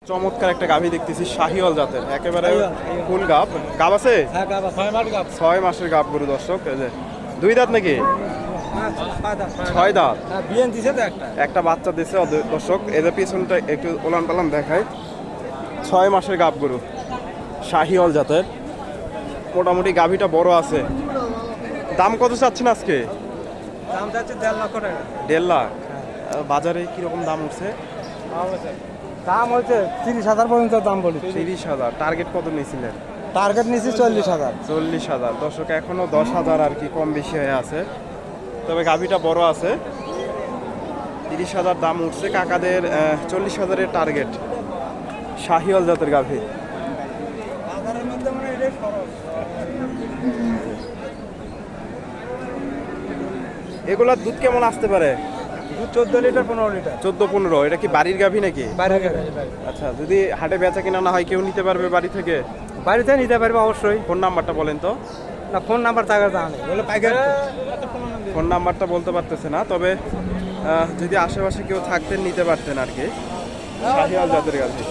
চমৎকার একটা গাভী দেখতেছি, শাহিওয়াল জাতের, একেবারে ফুল গাব। গাব আছে? হ্যাঁ, গাব 6 মাসের গাব গরু দর্শক। এই যে 2 দাঁত নাকি? 6 দাঁত। বিয়ান দিছে তো একটা বাচ্চা দিছে দর্শক। এদের পিছনটা একটু ওলান পালান দেখায়। 6 মাসের গাব গরু, শাহিওয়াল জাতের। মোটামুটি গাভীটা বড় আছে। দাম কত চাচ্ছেন আজকে? দাম যাচ্ছে 1.5 লক্ষ টাকা। 1.5 লাখ। বাজারে কিরকম দাম উঠছে? দাম হচ্ছে 30,000 পর্যন্ত দাম বলি। 30,000। টার্গেট কত নিয়েছিলেন? টার্গেট নিয়েছি 40,000। 40,000। দর্শক এখনো 10,000 আর কি কম বেশি হয়ে আছে, তবে গাভীটা বড় আছে। 30,000 দাম উঠছে। কাকাদের 40,000-এর টার্গেট। শাহিওয়াল জাতের গাভী। বাজারের মধ্যে মানে এটাই খরচ। এগুলার দুধ কেমন আসতে পারে? 14 লিটার 15 লিটার। 14-15। এটা কি বাড়ির গাভী নাকি? বাইরে আচ্ছা, যদি হাটে বেচা কিনা না হয় কেউ নিতে পারবে বাড়ি থেকে? বাড়িতে নিতে পারবে অবশ্যই। ফোন নাম্বারটা বলেন তো। না, ফোন নাম্বার টাকা জানা নেই, বলে পাইকারি। ফোন নাম্বারটা বলতে পারতেছে না, তবে যদি আশেপাশে কেউ থাকতেন নিতে পারতেন আর কি। শাহিওয়াল জাতের গাভী।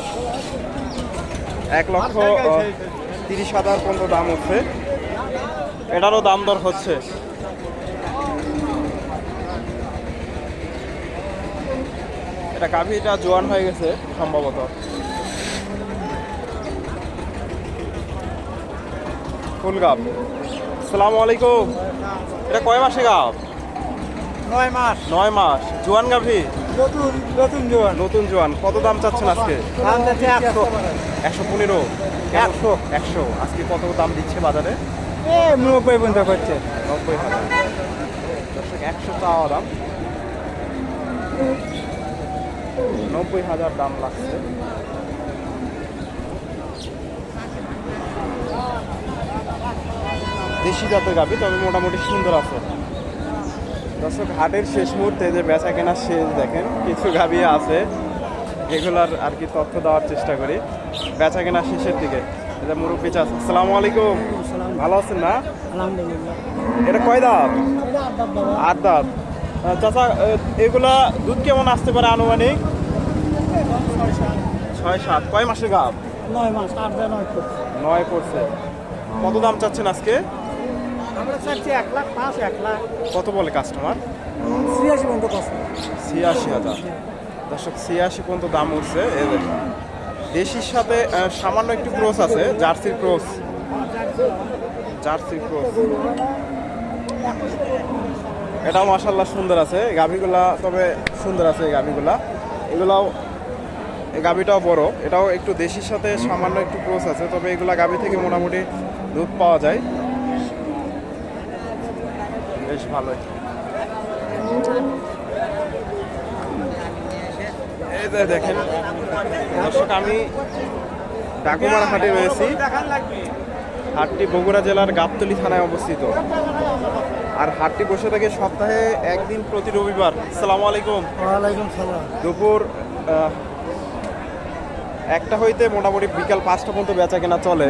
1,30,000 পর্যন্ত দাম উঠছে। এটারও দাম দর হচ্ছে। এটা গাভীটা জোয়ান হয়ে গেছে সম্ভবত। ফুল গাব। আসসালামু আলাইকুম। এটা কয় মাসে গাব? 9 মাস। 9 মাস। জোয়ান গাভী? নতুন জোয়ান। নতুন জোয়ান। কত দাম চাচ্ছেন আজকে? দাম যাচ্ছে 100। 115। 100। আজকে কত দাম দিচ্ছে বাজারে? 90 পর্যন্ত করছে। 90,000। দর্শক 100 চাওয়া দাম, 90,000 দাম লাগছে। দেশি জাতের গাভী, তবে মোটামুটি সুন্দর আছে। দর্শক হাটের শেষ মুহূর্তে যে বেচা কেনা শেষ, দেখেন কিছু গাভী আছে, এগুলার আর কি তথ্য দেওয়ার চেষ্টা করি। বেচা কেনা শেষের দিকে। এটা মুরব্বী চাষ। আসসালামু আলাইকুম। ভালো আছেন না? আলহামদুলিল্লাহ। এটা কয় দাঁত? 8 দাঁত। চাচা, এগুলা দুধ কেমন আসতে পারে আনুমানিক? 6-7। কয় মাসের গাভ? 9 মাস। 8 বা 9 করছে। 9 পড়ছে। কত দাম চাচ্ছেন আজকে? আমরা চাচ্ছি 1 লাখ 5, 1 লাখ। কত বলে কাস্টমার? 86 পর্যন্ত কষ্ট। 86,000। দর্শক 86 পর্যন্ত দাম উঠছে। দেশির সাথে সামান্য একটু ক্রস আছে, জার্সির ক্রস। এটাও মাশাআল্লাহ সুন্দর আছে গাভীগুলা, তবে সুন্দর আছে এই গাভীগুলা। এগুলাও, এই গাভীটাও বড়। এটাও একটু দেশির সাথে সামান্য একটু ক্রস আছে, তবে এগুলা গাভী থেকে মোটামুটি দুধ পাওয়া যায় বেশ ভালোই। এই যে দেখেন দর্শক, আমি ডাকুমারা হাটে রয়েছি। হাটটি বগুড়া জেলার গাবতলী থানায় অবস্থিত, আর হাটটি বসে থাকে সপ্তাহে একদিন, প্রতি রবিবার। আসসালামু আলাইকুম। ওয়ালাইকুম সালাম। দুপুর 1টা হইতে মোটামুটি বিকাল 5টা পর্যন্ত বেচা কেনা চলে।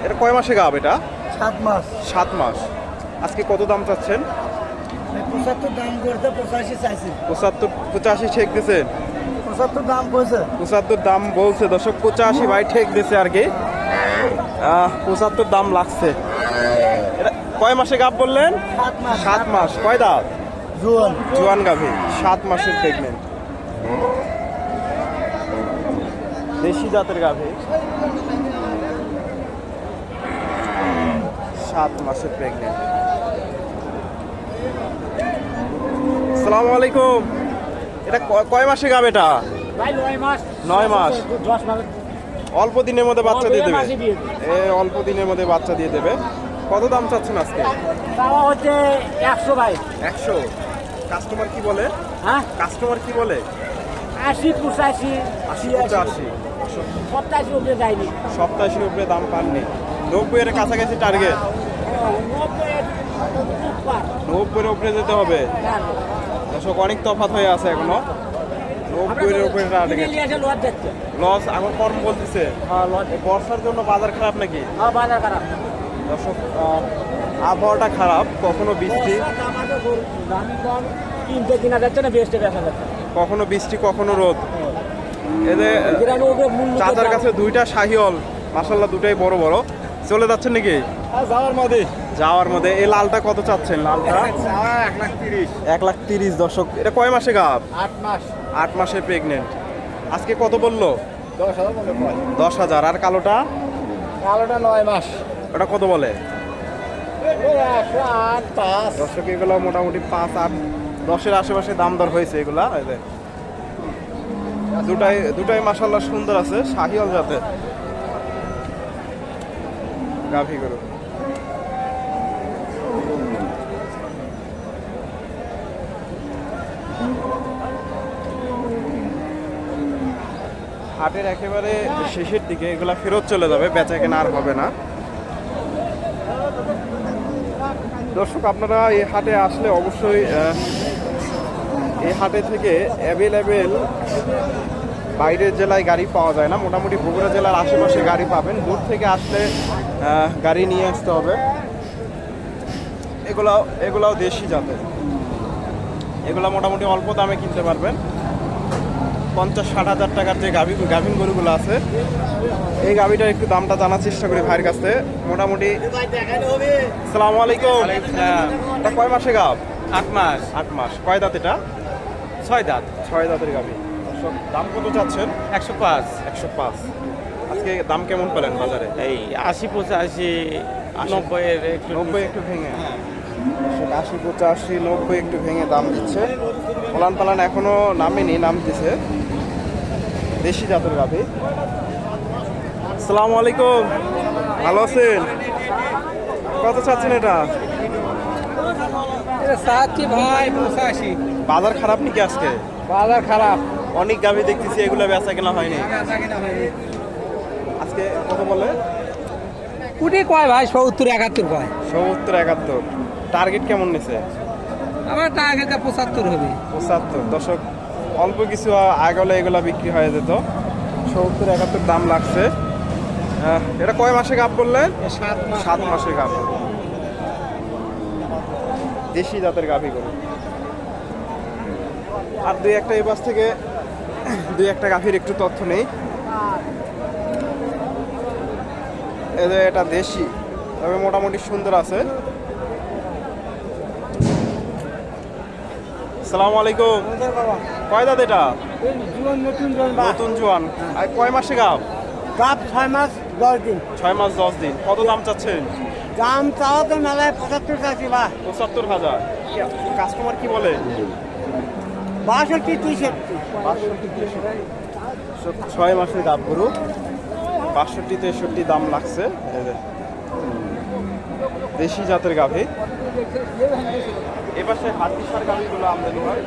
এটা কয় মাসে গাব? এটা 7 মাস। 7 মাস। আজকে কত দাম চাচ্ছেন? 75 দাম করতে 85 চাইছি। 75-85 ঠেক দিছেন? 75 দাম কইছে। 75 দাম বলছে দর্শক। 85 ভাই ঠেক দিছে আর কি। 75 দাম লাগছে। এটা কয় মাসে গাব বললেন? 7 মাস। 7 মাস। কয় দাঁত? জোয়ান। জোয়ান গাভী, 7 মাসের প্রেগনেন্ট। দেশি জাতের গাভী, 7 মাসের প্রেগনেন্ট। আসসালামু আলাইকুম। এটা কয় মাসে গাভ? এটা ভাই 9 মাস। 9 মাস। 10 মাস। অল্প দিনের মধ্যে বাচ্চা দিয়ে দেবে। মাসে দিয়ে দেবে। অল্প দিনের মধ্যে বাচ্চা দিয়ে দেবে। কত দাম চাচ্ছেন আজকে? তাও হচ্ছে 100 ভাই। 100। কাস্টমার কি বলে? হ্যাঁ, কাস্টমার কি বলে? 80, 85, 80-85। 87 উপরে যায়নি। 87 উপরে দাম পাননি। 90 এর কাছাকাছি টার্গেট। 90 এর উপরে যেতে হবে। দর্শক অনেক তফাৎ হয়ে আছে এখনো। 90 এর উপরে টার্গেট। লস এখন কম বলতেছে। এই বর্ষার জন্য বাজার খারাপ নাকি? বাজার খারাপ। দর্শক আবহাওয়াটা খারাপ, কখনো বৃষ্টি, কিনতে কিনা যাচ্ছে না, বেস্টে দেখা যাচ্ছে। কখনো বৃষ্টি, কখনো রোদ। এদের গ্রামের উপরে মূল্য চাচার কাছে দুইটা শাহিওয়াল মাশাল্লাহ, দুটাই বড় বড়। চলে যাচ্ছেন নাকি যাওয়ার মধ্যে যাওয়ার মধ্যে? এই লালটা কত চাচ্ছেন? লালটা 1,30,000 1,30,000 দর্শক। এটা কয় মাসে গাব? 8 মাস 8 মাসে প্রেগনেন্ট। আজকে কত বললো? 10,000 বলে কয় 10,000। আর কালোটা? কালোটা 9 মাস ওটা কত বলে? 8 5 দর্শক এগুলো মোটামুটি 5-8 10-এর আশেপাশে দাম দর হয়েছে এগুলা। এই যে দুটাই মাশাল্লাহ সুন্দর আছে, শাহিওয়াল জাতের গাভী গরু। হাটের একেবারে শেষের দিকে এগুলা ফেরত চলে যাবে, বেচা কেনা আর হবে না। দর্শক আপনারা এই হাটে আসলে অবশ্যই এই হাটে থেকে অ্যাভেলেবেল বাইরের জেলায় গাড়ি পাওয়া যায় না, মোটামুটি বগুড়া জেলার আশেপাশে গাড়ি পাবেন। দূর থেকে আসলে গাড়ি নিয়ে আসতে হবে। এগুলাও দেশি জাতের, এগুলা মোটামুটি অল্প দামে কিনতে পারবেন। 50-60 হাজার টাকার যে গাভীন গরুগুলো আছে, এই গাভীটার একটু দামটা জানার চেষ্টা করি ভাইয়ের কাছে। মোটামুটি আসসালামু আলাইকুম। এটা কয় মাসে গাভ? 8 মাস 8 মাস। কয় দাঁত এটা? 6 দাঁত 6 দাঁতের গাভী। দর্শক দাম কত চাচ্ছেন? 105 105। আজকে দাম কেমন পেলেন বাজারে? এই 80 85 90 এর একটু 90 একটু ভেঙে। 80 85 90 একটু ভেঙে দাম দিচ্ছে। ওলান পালান এখনো নামেনি, নাম দিছে। দেশি জাতের গাভী। আসসালামু আলাইকুম, ভালো আছেন? কত চাচ্ছেন এটা? সাথী ভাই 85 বাজার খারাপ নাকি আজকে? বাজার খারাপ অনেক গাভী দেখতেছি, এগুলো বেচা কেনা হয়নি। আজকে কত বলে? কুটি কয় ভাই 70 71 কয় 70 71। টার্গেট কেমন নিছে? আমার টার্গেটটা 75 হবে 75। দর্শক অল্প কিছু আগলে এগুলা বিক্রি হয়ে যেত। 70 71 দাম লাগছে। এটা কয় মাসে গাভ বললেন? 7 মাসে গাভ। দেশি জাতের গাভী গরু। আর দুই একটা এই বাস থেকে দুই একটা গাভীর একটু তথ্য নেই। এটা দেশি, তবে মোটামুটি সুন্দর আছে। আসসালামু আলাইকুম। কয় দাঁত এটা? নতুন জোয়ান। আর কয় মাসে গাভ? গাপ 6 মাস 10 দিন 6 মাস 10 দিন। কত দাম চাচ্ছেন? দাম চাও তো মেলায় 75 চাচ্ছি বা 75,000। কাস্টমার কি বলে? 62 63 6 মাসের গাভ গরু, 62 63 দাম লাগছে। এই যে দেশি জাতের গাভী। এপাশে হাড্ডিসার গাভীগুলো আমদানি হয়।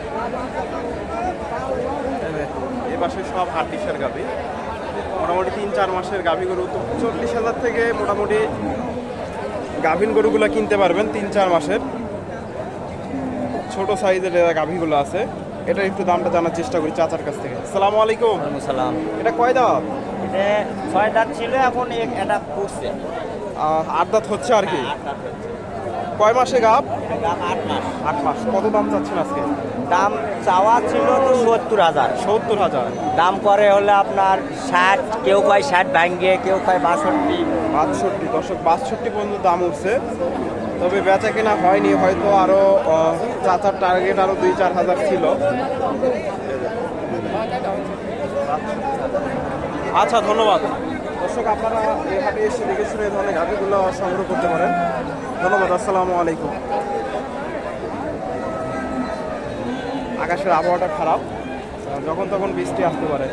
এপাশে সব হাড্ডিসার গাভী, মোটামুটি 3-4 মাসের গাভী গরু। তো 40,000 থেকে মোটামুটি গাভীন গরুগুলো কিনতে পারবেন। 3-4 মাসের ছোট সাইজের গাভীগুলো আছে। এটা একটু দামটা জানার চেষ্টা করি চাচার কাছ থেকে। আসসালামু আলাইকুম। সালাম এটা কয় দাঁত? এটা 6 দাঁত ছিল, এখন এটা ফুটছে 8 দাঁত হচ্ছে আর কি। কয় মাসে গাভ? 8 মাস 8 মাস। কত দাম চাচ্ছেন আজকে? দাম চাওয়া ছিল তো 70,000, 70,000। দাম করে হলে আপনার 60, কেউ কয় 60 ভাঙ্গে, কেউ কয় 62। 62। দর্শক 62 পর্যন্ত দাম উঠছে, তবে বেচা কেনা হয়নি। হয়তো আরো চাচার টার্গেট আরো 2-4 হাজার ছিল। আচ্ছা, ধন্যবাদ। দর্শক আপনারা এই হাটে এসে দেখে শুনে এই ধরনের গাভীগুলো সংগ্রহ করতে পারেন। ধন্যবাদ। আসসালামু আলাইকুম। আকাশের আবহাওয়াটা খারাপ, যখন তখন বৃষ্টি আসতে পারে।